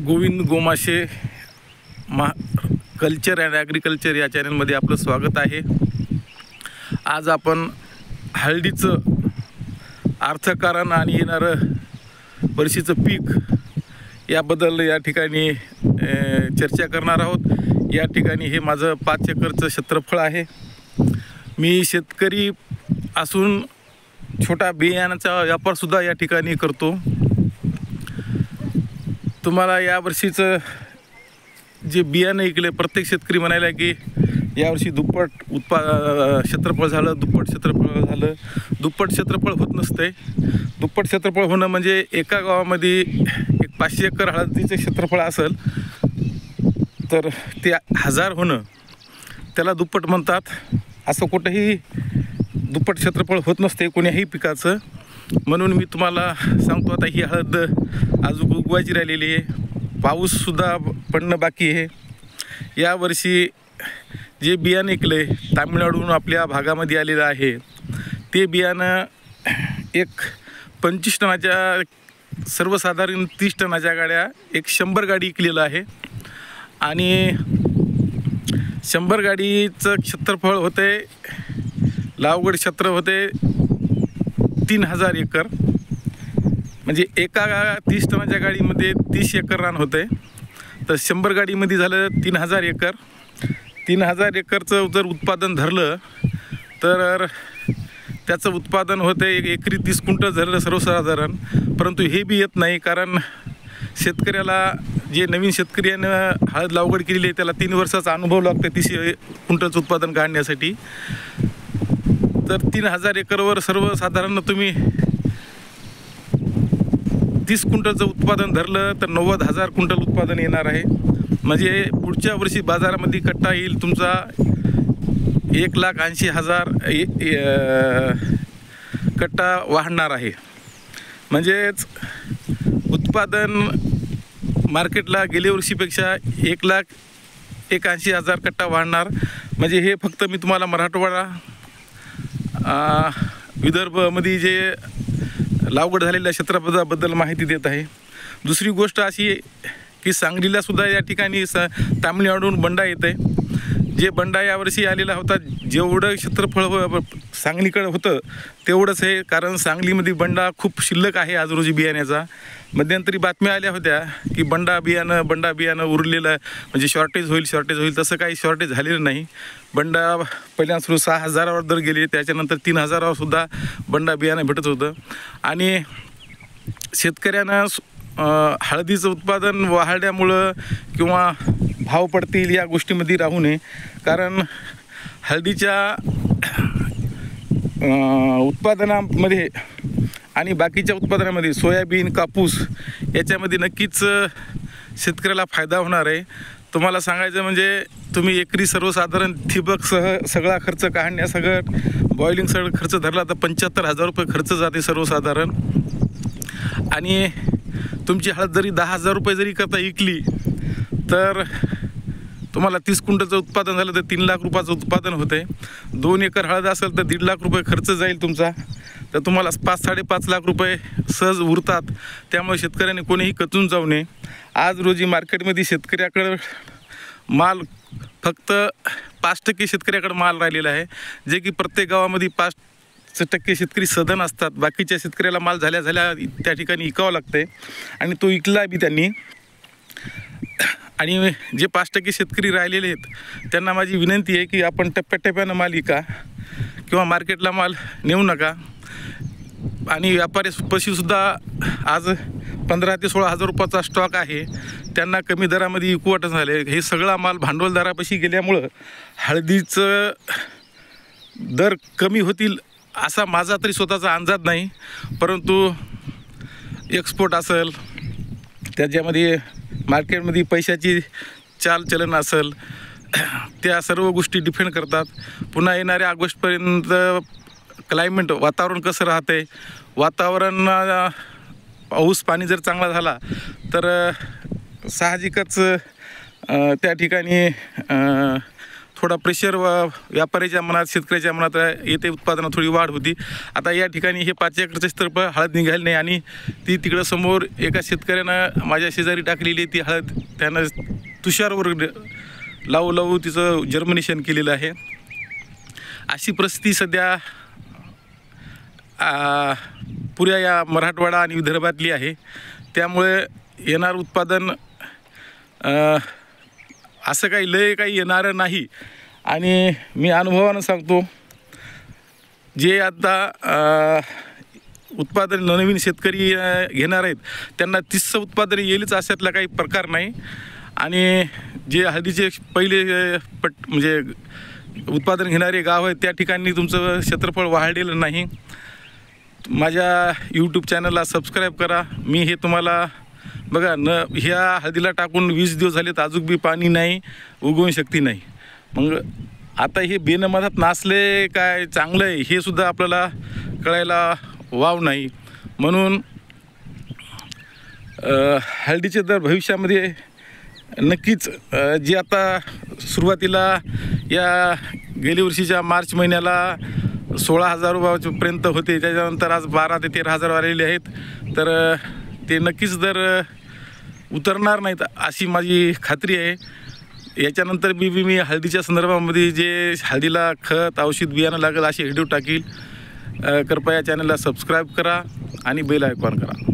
Govind Gomashe culture and agriculture या चॅनलमध्ये आपलं स्वागत आहे। आज आपण हळदीचं अर्थकारण आणि येणारं वर्षीचं पीक याबद्दल या ठिकाणी चर्चा करणार आहोत। या ठिकाणी हे माझं 5 एकरचं क्षेत्रफळ आहे। मी शेतकरी असून छोटा बियाण्याचा व्यापारसुद्धा या ठिकाणी करतो। तुम्हाला या वर्षीचं जे बियाणं ऐकले प्रत्येक शेतकरी म्हणायला की यावर्षी दुप्पट क्षेत्रफळ झालं, दुप्पट क्षेत्रफळ झालं। दुप्पट क्षेत्रफळ होत नसते। दुप्पट क्षेत्रफळ होणं म्हणजे एका गावामध्ये एक 500 एकर हळदीचे क्षेत्रफळ असेल तर ते 1000 होणं त्याला दुप्पट म्हणतात। असं कुठेही दुप्पट क्षेत्रफळ होत नसते कोण्याही पिकाचं। म्हणून मी तुम्हाला सांगतो, आता ही हळद अजून उगवायची राहिलेली आहे, पाऊससुद्धा पडणं बाकी आहे। यावर्षी जे बियाणं ऐकले तामिळनाडूहून आपल्या भागामध्ये आलेलं आहे ते बियाणं एक 25 टनाच्या सर्वसाधारण 30 टनाच्या गाड्या एक 100 गाडी ऐकलेलं आहे आणि 100 गाडीचं क्षेत्रफळ होते, लावगड क्षेत्र होते 3000 एकर। म्हणजे एका 30 टनाच्या गाडीमध्ये 30 एकर रान होते, तर 100 गाडीमध्ये झालं 3000 एकर। 3000 एकरचं जर उत्पादन धरलं तर त्याचं उत्पादन होते एकरी 30 क्विंटल झालं सर्वसाधारण। परंतु हे बी येत नाही, कारण शेतकऱ्याला जे नवीन शेतकऱ्यानं हळद लागवड केलेली आहे त्याला 3 वर्षाचा अनुभव लागतो 30 क्विंटलचं उत्पादन काढण्यासाठी। तर 3000 एकरवर सर्वसाधारण तुम्ही 30 क्विंटलचं उत्पादन धरलं तर 90,000 क्विंटल उत्पादन येणार आहे। म्हणजे पुढच्या वर्षी बाजारामध्ये कट्टा येईल तुमचा 1,80,000 कट्टा वाढणार आहे। म्हणजेच उत्पादन मार्केटला गेल्या वर्षीपेक्षा 1,81,000 कट्टा वाढणार। म्हणजे हे फक्त मी तुम्हाला मराठवाडा विदर्भमध्ये जे लागवड झालेल्या क्षेत्राबद्दल माहिती देत आहे। दुसरी गोष्ट अशी की सांगलीलासुद्धा या ठिकाणी तामिळनाडूहून बंडा येते। जे बंडा यावर्षी आलेला होता, जेवढं क्षेत्रफळ सांगलीकडं होतं तेवढंच आहे, कारण सांगलीमध्ये बंडा खूप शिल्लक आहे आज रोजी बियाण्याचा। मध्यंतरी बातम्या आल्या होत्या की बंडा बियाणं उरलेलं म्हणजे शॉर्टेज होईल, तसं काही शॉर्टेज झालेलं नाही। बंडा पहिल्यांदा सुरू 6000वर दर गेले, त्याच्यानंतर 3000वर सुद्धा बंडा बियाणं भेटत होतं। आणि शेतकऱ्यांना हळदीचं उत्पादन वाढल्यामुळं किंवा भाव पडतील या गोष्टीमध्ये राहू नये, कारण हळदीच्या उत्पादनामध्ये आणि बाकीच्या उत्पादनामध्ये सोयाबीन, कापूस याच्यामध्ये नक्कीच शेतकऱ्याला फायदा होणार आहे। तुम्हाला सांगायचं म्हणजे तुम्ही एकरी सर्वसाधारण ठिबकसह सगळा खर्च काढण्यासकट बॉयलिंग सगळं खर्च धरला तर 75,000 रुपये खर्च जाते सर्वसाधारण। आणि तुमची हळद जरी 10,000 रुपये जरी करता विकली तर तुम्हाला 30 क्विंटलचं उत्पादन झालं तर 3 लाख रुपयाचं उत्पादन होते। 2 एकर हळद असेल तर 1.5 लाख रुपये खर्च जाईल तुमचा, तर तुम्हाला 5-5.5 लाख रुपये सहज उरतात। त्यामुळे शेतकऱ्यांनी कोणीही कचून जाऊ नये। आज रोजी मार्केटमध्ये शेतकऱ्याकडं माल फक्त 5% शेतकऱ्याकडे माल राहिलेला आहे, जे की प्रत्येक गावामध्ये 5% शेतकरी सधन असतात। बाकीच्या शेतकऱ्याला माल झाल्या त्या ठिकाणी विकावं लागते आणि तो विकला बी त्यांनी। आणि जे 5% शेतकरी राहिलेले आहेत त्यांना माझी विनंती आहे की आपण टप्प्याटप्प्यानं माल विका किंवा मार्केटला माल नेऊ नका। आणि व्यापारीपाशीसुद्धा आज 15,000 ते 16,000 रुपयाचा स्टॉक आहे, त्यांना कमी दरामध्ये विकू वाटत झाले। हे सगळा माल भांडवलदारापाशी गेल्यामुळं हळदीचं दर कमी होतील असा माझा तरी स्वतःचा अंदाज नाही। परंतु एक्सपोर्ट असेल, त्याच्यामध्ये मार्केटमध्ये पैशाची चालचलन असेल, त्या सर्व गोष्टी डिपेंड करतात। पुन्हा येणाऱ्या ऑगस्टपर्यंत क्लायमेट वातावरण कसं राहते, वातावरण पाऊस पाणी जर चांगला झाला तर साहजिकच त्या ठिकाणी थोडा प्रेशर व्यापाऱ्याच्या मनात, शेतकऱ्याच्या मनात येते, उत्पादनात थोडी वाढ होती. आता या ठिकाणी हे 5 एकरचं क्षेत्रफळ हळद निघाली नाही आणि ती तिकडं समोर एका शेतकऱ्यानं माझ्या शेजारी टाकलेली ती हळद त्यानं तुषारवर लावू तिचं जर्मिनेशन केलेलं आहे. अशी परिस्थिती सध्या पुऱ्या या मराठवाडा आणि विदर्भातली आहे. त्यामुळे येणारं उत्पादन असं काही येणारं नाही. आणि मी अनुभवानं सांगतो, जे आता उत्पादन नवीन शेतकरी घेणार आहेत त्यांना 30 उत्पादन येईलच अशातला काही प्रकार नाही. आणि जे हळदीचे पहिले म्हणजे उत्पादन घेणारे गाव आहेत त्या ठिकाणी तुमचं क्षेत्रफळ वाढलेलं नाही. माझ्या यूट्यूब चॅनलला सबस्क्राईब करा. मी हे तुम्हाला बघा ह्या हळदीला टाकून 20 दिवस झाले तर अजून बी पाणी नाही, उगवून शक्ती नाही. मग आता हे बेनमधात नाचले काय चांगलं आहे हे सुद्धा आपल्याला कळायला वाव नाही. म्हणून हळदीचे दर भविष्यामध्ये नक्कीच जे आता सुरुवातीला या गेल्या वर्षीच्या मार्च महिन्याला 16,000 रुपयापर्यंत होते, त्याच्यानंतर आज 12,000 ते 13,000 आलेले आहेत. तर ते नक्कीच दर उतरणार नाहीत अशी माझी खात्री आहे. याच्यानंतर मी हळदीच्या संदर्भामध्ये जे हळदीला खत, औषध, बियाणं लागेल असे व्हिडिओ टाकील. कृपया चॅनलला सबस्क्राईब करा आणि बेल आयकॉन करा.